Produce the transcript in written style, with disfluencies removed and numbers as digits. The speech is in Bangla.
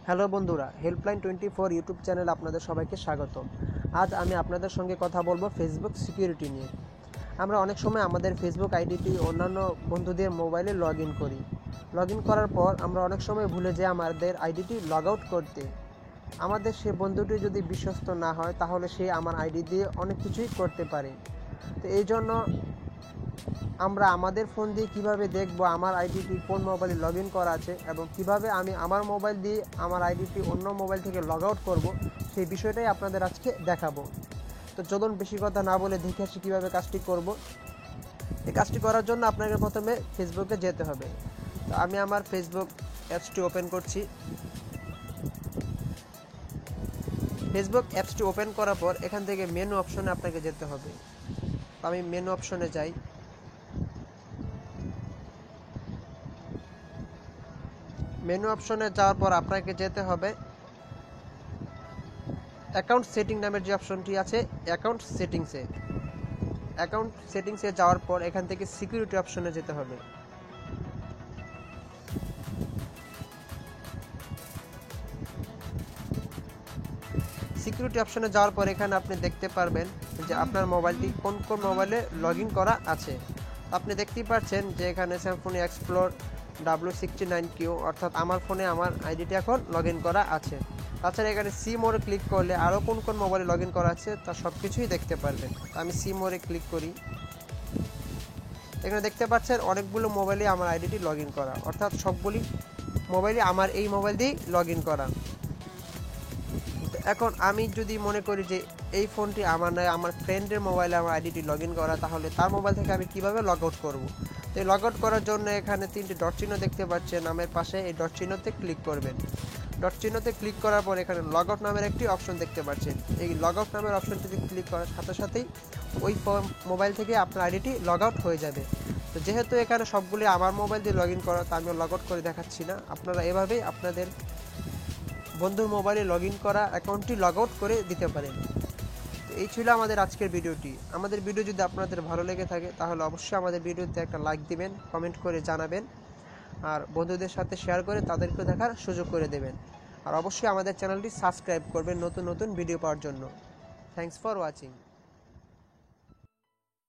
হ্যালো বন্ধুরা, হেল্পলাইন 24 ইউটিউব চ্যানেলে আপনাদের সবাইকে স্বাগত। আজ আমি আপনাদের সঙ্গে কথা বলবো ফেসবুক সিকিউরিটি নিয়ে। আমরা অনেক সময় আমাদের ফেসবুক আইডিটি অন্যান্য বন্ধুদের মোবাইলে লগ ইন করার পর আমরা অনেক সময় ভুলে যাই আমাদের আইডিটি লগ আউট করতে। আমাদের সে বন্ধুটি যদি বিশ্বস্ত না হয় তাহলে সে আমার আইডি দিয়ে অনেক কিছুই করতে পারে। তো এই জন্য আমরা আমাদের ফোন দিয়ে কিভাবে দেখব আমার আইডিটি কোন মোবাইলে লগ ইন করা আছে এবং কিভাবে আমি আমার মোবাইল দিয়ে আমার আইডিটি অন্য মোবাইল থেকে লগ আউট করবো, সেই বিষয়টাই আপনাদের আজকে দেখাবো। তো চলুন বেশি কথা না বলে দেখে আসি কীভাবে কাজটি করব। এই কাজটি করার জন্য আপনাকে প্রথমে ফেসবুকে যেতে হবে। তো আমি আমার ফেসবুক অ্যাপসটি ওপেন করছি। ফেসবুক অ্যাপসটি ওপেন করার পর এখান থেকে মেনু অপশনে আপনাকে যেতে হবে। তো আমি মেনু অপশনে যাই। মেনু অপশনে যাওয়ার পর আপনাকে যেতে হবে অ্যাকাউন্ট সেটিং নামের যে অপশনটি আছে, অ্যাকাউন্ট সেটিংসে যাওয়ার পর এখান থেকে সিকিউরিটি অপশনে যেতে হবে। সিকিউরিটি অপশনে যাওয়ার পর এখানে আপনি দেখতে পারবেন যে আপনার মোবাইলটি কোন কোন মোবাইলে লগ ইন করা আছে। আপনি দেখতেই পাচ্ছেন যে এখানে স্যামসাং এক্সপ্লোর W69Q, অর্থাৎ আমার ফোনে আমার আইডিটি এখন লগ ইন করা আছে। তাছাড়া এখানে সি মোড়ে ক্লিক করলে আরও কোন কোন মোবাইলে লগ ইন করা আছে তা সব কিছুই দেখতে পারবেন। আমি সি মোড়ে ক্লিক করি। এখানে দেখতে পাচ্ছেন অনেকগুলো মোবাইলে আমার আইডিটি লগ ইন করা, অর্থাৎ সবগুলি মোবাইলে আমার এই মোবাইল দিয়েই লগ ইন করা। এখন আমি যদি মনে করি যে এই ফোনটি আমার নয়, আমার ফ্রেন্ডের মোবাইলে আমার আইডিটি লগ ইন করা, তাহলে তার মোবাইল থেকে আমি কিভাবে লগ আউট করবো? তো এই লগ আউট করার জন্য এখানে 3টি ডট চিহ্ন দেখতে পাচ্ছেন নামের পাশে, এই ডট চিহ্নতে ক্লিক করবেন। ডট চিহ্নতে ক্লিক করার পর এখানে লগ আউট নামের একটি অপশন দেখতে পাচ্ছেন। এই লগ আউট নামের অপশনটিতে ক্লিক করার সাথে সাথেই ওই মোবাইল থেকে আপনার আইডিটি লগ আউট হয়ে যাবে। তো যেহেতু এখানে সবগুলি আমার মোবাইল দিয়ে লগ ইন করা, তা আমি লগ আউট করে দেখাচ্ছি না। আপনারা এভাবেই আপনাদের বন্ধুর মোবাইলে লগ ইন করা অ্যাকাউন্টটি লগ আউট করে দিতে পারেন। তো এই ছিল আমাদের আজকের ভিডিওটি। আমাদের ভিডিও যদি আপনাদের ভালো লেগে থাকে তাহলে অবশ্যই আমাদের ভিডিওতে একটা লাইক দিবেন, কমেন্ট করে জানাবেন, আর বন্ধুদের সাথে শেয়ার করে তাদেরকে দেখার সুযোগ করে দেবেন। আর অবশ্যই আমাদের চ্যানেলটি সাবস্ক্রাইব করবেন নতুন নতুন ভিডিও পাওয়ার জন্য। Thanks for watching.